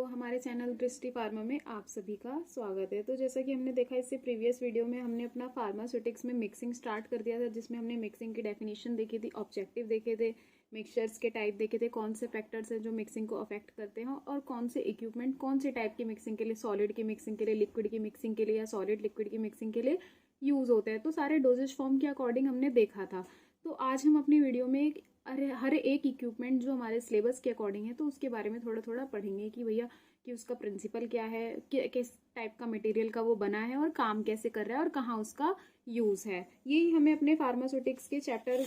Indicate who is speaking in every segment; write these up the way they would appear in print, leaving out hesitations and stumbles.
Speaker 1: हमारे चैनल दृष्टि फार्मा में आप सभी का स्वागत है। तो जैसा कि हमने देखा इससे प्रीवियस वीडियो में हमने अपना फार्मास्यूटिक्स में मिक्सिंग स्टार्ट कर दिया था, जिसमें हमने मिक्सिंग की डेफिनेशन देखी थी, ऑब्जेक्टिव देखे थे, मिक्सचर्स के टाइप देखे थे, कौन से फैक्टर्स हैं जो मिक्सिंग को अफेक्ट करते हैं और कौन से इक्विपमेंट कौन से टाइप की मिक्सिंग के लिए, सॉलिड की मिक्सिंग के लिए, लिक्विड की मिक्सिंग के लिए या सॉलिड लिक्विड की मिक्सिंग के लिए यूज़ होते हैं। तो सारे डोजेज फॉर्म के अकॉर्डिंग हमने देखा था। तो आज हम अपनी वीडियो में हर एक इक्विपमेंट जो हमारे सिलेबस के अकॉर्डिंग है तो उसके बारे में थोड़ा थोड़ा पढ़ेंगे कि भैया कि उसका प्रिंसिपल क्या है, किस टाइप का मटेरियल का वो बना है और काम कैसे कर रहा है और कहाँ उसका यूज़ है। यही हमें अपने फार्मास्यूटिक्स के चैप्टर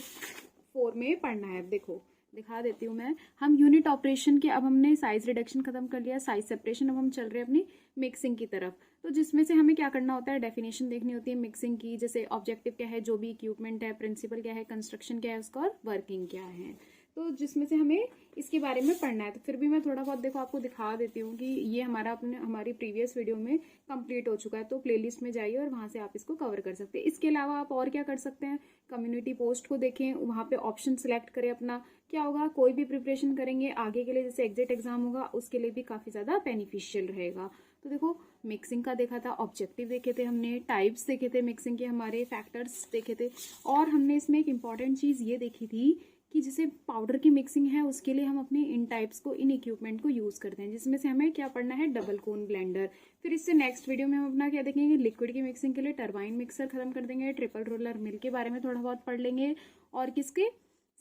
Speaker 1: 4 में पढ़ना है। देखो दिखा देती हूँ मैं। हम यूनिट ऑपरेशन के अब हमने साइज रिडक्शन खत्म कर लिया, साइज सेपरेशन, अब हम चल रहे हैं अपनी मिक्सिंग की तरफ। तो जिसमें से हमें क्या करना होता है, डेफिनेशन देखनी होती है मिक्सिंग की, जैसे ऑब्जेक्टिव क्या है, जो भी इक्विपमेंट है, प्रिंसिपल क्या है, कंस्ट्रक्शन क्या है उसका और वर्किंग क्या है। तो जिसमें से हमें इसके बारे में पढ़ना है। तो फिर भी मैं थोड़ा बहुत देखो आपको दिखा देती हूँ कि ये हमारी प्रीवियस वीडियो में कंप्लीट हो चुका है। तो प्लेलिस्ट में जाइए और वहाँ से आप इसको कवर कर सकते हैं। इसके अलावा आप और क्या कर सकते हैं, कम्युनिटी पोस्ट को देखें, वहाँ पे ऑप्शन सेलेक्ट करें अपना। क्या होगा, कोई भी प्रिपरेशन करेंगे आगे के लिए, जैसे एग्जिट एग्जाम होगा उसके लिए भी काफ़ी ज़्यादा बेनिफिशियल रहेगा। तो देखो मिक्सिंग का देखा था, ऑब्जेक्टिव देखे थे हमने, टाइप्स देखे थे मिक्सिंग के, हमारे फैक्टर्स देखे थे, और हमने इसमें एक इम्पॉर्टेंट चीज़ ये देखी थी कि जैसे पाउडर की मिक्सिंग है उसके लिए हम अपने इन टाइप्स को, इन इक्विपमेंट को यूज़ करते हैं, जिसमें से हमें क्या पढ़ना है, डबल कोन ब्लेंडर। फिर इससे नेक्स्ट वीडियो में हम अपना क्या देखेंगे, लिक्विड की मिक्सिंग के लिए टरबाइन मिक्सर खत्म कर देंगे, ट्रिपल रोलर मिल के बारे में थोड़ा बहुत पढ़ लेंगे, और किसके,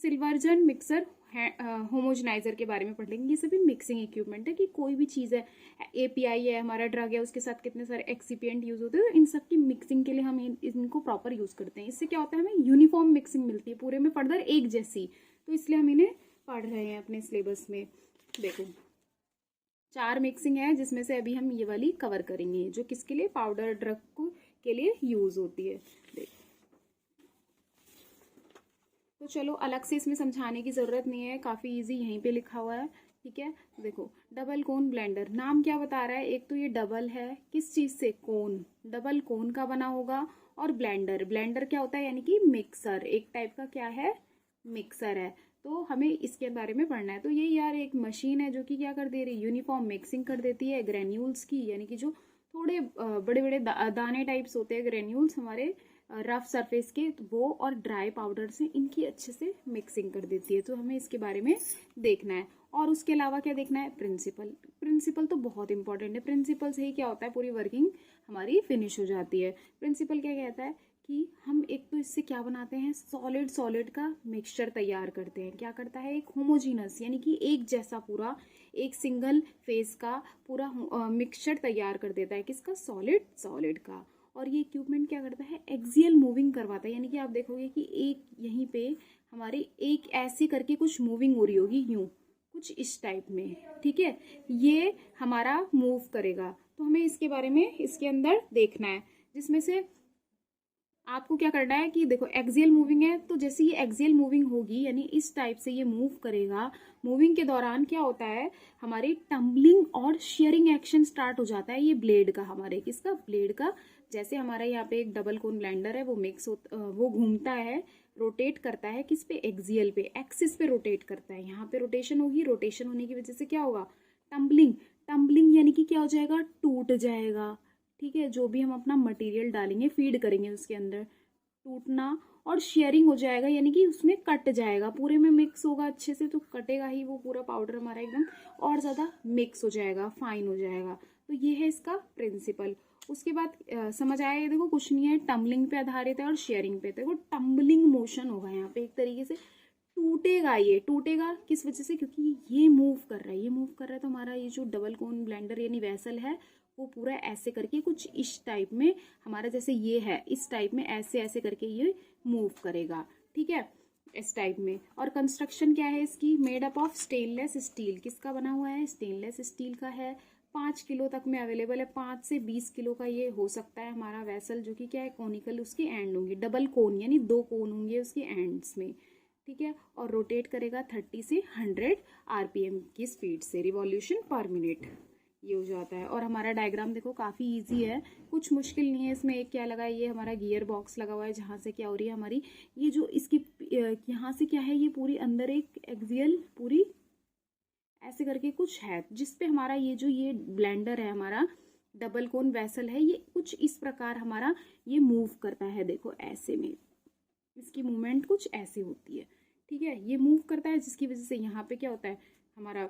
Speaker 1: सिल्वरजन मिक्सर होमोजनाइजर के बारे में पढ़ लेंगे। ये सभी मिक्सिंग इक्विपमेंट है कि कोई भी चीज़ है, एपीआई है, हमारा ड्रग है, उसके साथ कितने सारे एक्सिपिएंट यूज होते हैं, तो इन सब की मिक्सिंग के लिए हम इनको प्रॉपर यूज करते हैं। इससे क्या होता है, हमें यूनिफॉर्म मिक्सिंग मिलती है, पूरे में फर्दर एक जैसी। तो इसलिए हम इन्हें पढ़ रहे हैं अपने सिलेबस में। देखो 4 मिक्सिंग है, जिसमें से अभी हम ये वाली कवर करेंगे जो किसके लिए, पाउडर ड्रग को के लिए यूज होती है। देखो तो चलो अलग से इसमें समझाने की ज़रूरत नहीं है, काफ़ी इजी यहीं पे लिखा हुआ है। ठीक है, देखो डबल कोन ब्लेंडर, नाम क्या बता रहा है, एक तो ये डबल है, किस चीज़ से, कोन, डबल कोन का बना होगा, और ब्लेंडर, ब्लेंडर क्या होता है, यानी कि मिक्सर, एक टाइप का क्या है, मिक्सर है। तो हमें इसके बारे में पढ़ना है। तो ये यार एक मशीन है जो कि क्या कर दे रही है, यूनिफॉर्म मिक्सिंग कर देती है ग्रेन्यूल्स की, यानी कि जो थोड़े बड़े बड़े दाने टाइप्स होते हैं ग्रेन्यूल्स हमारे रफ सरफेस के, तो वो और ड्राई पाउडर से इनकी अच्छे से मिक्सिंग कर देती है। तो हमें इसके बारे में देखना है। और उसके अलावा क्या देखना है, प्रिंसिपल, प्रिंसिपल तो बहुत इंपॉर्टेंट है। प्रिंसिपल से ही क्या होता है, पूरी वर्किंग हमारी फिनिश हो जाती है। प्रिंसिपल क्या कहता है कि हम एक तो इससे क्या बनाते हैं, सॉलिड सॉलिड का मिक्सचर तैयार करते हैं। क्या करता है, एक होमोजीनस यानी कि एक जैसा पूरा एक सिंगल फेज का पूरा मिक्सचर तैयार कर देता है, किसका, सॉलिड सॉलिड का। और ये इक्विपमेंट क्या करता है, एक्सियल मूविंग करवाता है, यानी कि आप देखोगे कि एक यहीं पे हमारी एक ऐसे करके कुछ मूविंग हो रही होगी, यूं कुछ इस टाइप में। ठीक है, ये हमारा मूव करेगा। तो हमें इसके बारे में इसके अंदर देखना है, जिसमें से आपको क्या करना है कि देखो एक्सियल मूविंग है, तो जैसे ये एक्सियल मूविंग होगी यानी इस टाइप से ये मूव करेगा, मूविंग के दौरान क्या होता है, हमारी टम्बलिंग और शेयरिंग एक्शन स्टार्ट हो जाता है। ये ब्लेड का, हमारे किसका, ब्लेड का। जैसे हमारा यहाँ पे एक डबल कोन ब्लेंडर है, वो घूमता है, रोटेट करता है, किस पे, एक्सियल पे, एक्सिस पे रोटेट करता है। यहाँ पे रोटेशन होगी, रोटेशन होने की वजह से क्या होगा, टम्बलिंग, टम्बलिंग यानी कि क्या हो जाएगा, टूट जाएगा। ठीक है, जो भी हम अपना मटेरियल डालेंगे, फीड करेंगे उसके अंदर, टूटना, और शेयरिंग हो जाएगा यानी कि उसमें कट जाएगा, पूरे में मिक्स होगा अच्छे से, तो कटेगा ही वो पूरा पाउडर हमारा एकदम, और ज़्यादा मिक्स हो जाएगा, फाइन हो जाएगा। तो ये है इसका प्रिंसिपल। उसके बाद समझ आया, ये देखो कुछ नहीं है, टम्बलिंग पे आधारित है और शेयरिंग पे। देखो टम्बलिंग मोशन होगा यहाँ पे, एक तरीके से टूटेगा, ये टूटेगा किस वजह से, क्योंकि ये मूव कर रहा है, ये मूव कर रहा है। तो हमारा ये जो डबल कोन ब्लेंडर यानी वेसल है, वो पूरा ऐसे करके कुछ इस टाइप में, हमारा जैसे ये है इस टाइप में, ऐसे ऐसे करके ये मूव करेगा। ठीक है, इस टाइप में। और कंस्ट्रक्शन क्या है इसकी, made up of stainless steel, किसका बना हुआ है, स्टेनलेस स्टील का है। 5 किलो तक में अवेलेबल है, 5 से 20 किलो का ये हो सकता है हमारा वेसल, जो कि क्या है, कॉनिकल उसके एंड होंगे, डबल कोन यानी 2 कोन होंगे उसके एंड्स में। ठीक है, और रोटेट करेगा 30 से 100 आरपीएम की स्पीड से, रिवॉल्यूशन पर मिनट ये हो जाता है। और हमारा डायग्राम देखो काफ़ी इजी है, कुछ मुश्किल नहीं है इसमें। एक क्या लगा है, ये हमारा गियर बॉक्स लगा हुआ है, जहाँ से क्या हो रही है हमारी, ये जो इसकी यहाँ से क्या है, ये पूरी अंदर एक एक्सियल पूरी ऐसे करके कुछ है जिसपे हमारा ये ब्लेंडर है, हमारा डबल कोन वेसल है, ये कुछ इस प्रकार हमारा ये मूव करता है। देखो ऐसे में इसकी मूवमेंट कुछ ऐसे होती है, ठीक है, ये मूव करता है, जिसकी वजह से यहाँ पे क्या होता है, हमारा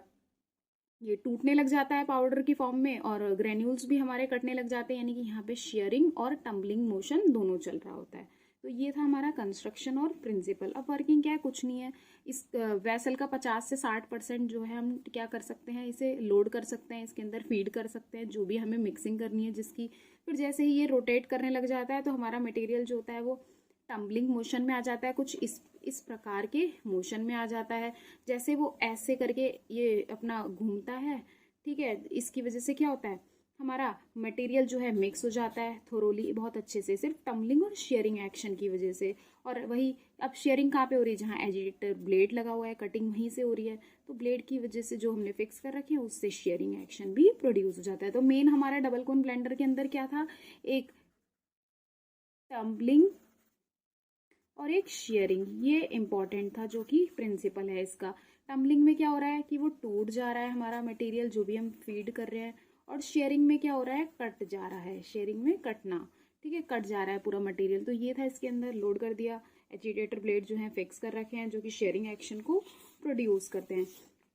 Speaker 1: ये टूटने लग जाता है पाउडर की फॉर्म में, और ग्रेन्यूल्स भी हमारे कटने लग जाते हैं, यानी कि यहाँ पे शेयरिंग और टम्बलिंग मोशन दोनों चल रहा होता है। तो ये था हमारा कंस्ट्रक्शन और प्रिंसिपल। अब वर्किंग क्या है, कुछ नहीं है, इस वेसल का 50 से 60% जो है हम क्या कर सकते हैं, इसे लोड कर सकते हैं, इसके अंदर फीड कर सकते हैं जो भी हमें मिक्सिंग करनी है जिसकी। फिर जैसे ही ये रोटेट करने लग जाता है तो हमारा मटेरियल जो होता है वो टम्बलिंग मोशन में आ जाता है, कुछ इस प्रकार के मोशन में आ जाता है, जैसे वो ऐसे करके ये अपना घूमता है, ठीक है। इसकी वजह से क्या होता है, हमारा मटेरियल जो है मिक्स हो जाता है थोरोली बहुत अच्छे से, सिर्फ टम्बलिंग और शेयरिंग एक्शन की वजह से। और वही अब शेयरिंग कहाँ पे हो रही है, जहाँ एजिटेटर ब्लेड लगा हुआ है, कटिंग वहीं से हो रही है, तो ब्लेड की वजह से जो हमने फिक्स कर रखे हैं उससे शेयरिंग एक्शन भी प्रोड्यूस हो जाता है। तो मेन हमारा डबल कोन ब्लेंडर के अंदर क्या था, एक टम्बलिंग और एक शेयरिंग, ये इंपॉर्टेंट था जो कि प्रिंसिपल है इसका। टम्बलिंग में क्या हो रहा है कि वो टूट जा रहा है हमारा मटेरियल जो भी हम फीड कर रहे हैं, और शेयरिंग में क्या हो रहा है, कट जा रहा है, शेयरिंग में कटना, ठीक है, कट जा रहा है पूरा मटेरियल। तो ये था इसके अंदर, लोड कर दिया, एजिटेटर ब्लेड जो है फिक्स कर रखे हैं जो कि शेयरिंग एक्शन को प्रोड्यूस करते हैं,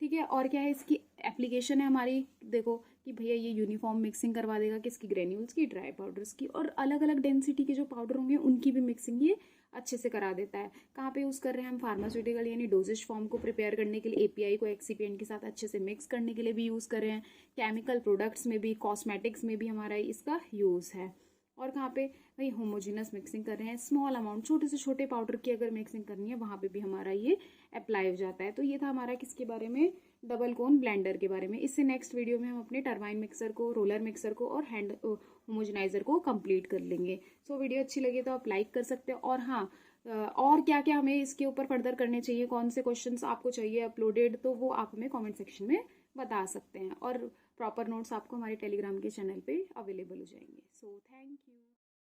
Speaker 1: ठीक है। और क्या है इसकी एप्लीकेशन है हमारी, देखो कि भैया ये यूनिफॉर्म मिक्सिंग करवा देगा किसकी, ग्रेन्यूल्स की, ड्राई पाउडर्स की, और अलग अलग डेंसिटी के जो पाउडर होंगे उनकी भी मिक्सिंग ये अच्छे से करा देता है। कहाँ पे यूज़ कर रहे हैं हम, फार्मास्यूटिकल यानी डोजेज फॉर्म को प्रिपेयर करने के लिए, एपीआई को एक्सीपिएंट के साथ अच्छे से मिक्स करने के लिए भी यूज़ कर रहे हैं, केमिकल प्रोडक्ट्स में भी, कॉस्मेटिक्स में भी हमारा इसका यूज़ है। और कहाँ पे भाई होमोजीनस मिक्सिंग कर रहे हैं, स्मॉल अमाउंट छोटे से छोटे पाउडर की अगर मिक्सिंग करनी है वहाँ पे भी हमारा ये अप्लाई हो जाता है। तो ये था हमारा किसके बारे में, डबल कोन ब्लेंडर के बारे में। इससे नेक्स्ट वीडियो में हम अपने टरबाइन मिक्सर को, रोलर मिक्सर को और हैंड होमोजेनाइजर को कंप्लीट कर लेंगे। सो वीडियो अच्छी लगी तो आप लाइक कर सकते हो। और हाँ, और क्या क्या हमें इसके ऊपर फर्दर करने चाहिए, कौन से क्वेश्चंस आपको चाहिए अपलोडेड, तो वो आप हमें कमेंट सेक्शन में बता सकते हैं। और प्रॉपर नोट्स आपको हमारे टेलीग्राम के चैनल पे अवेलेबल हो जाएंगे। So thank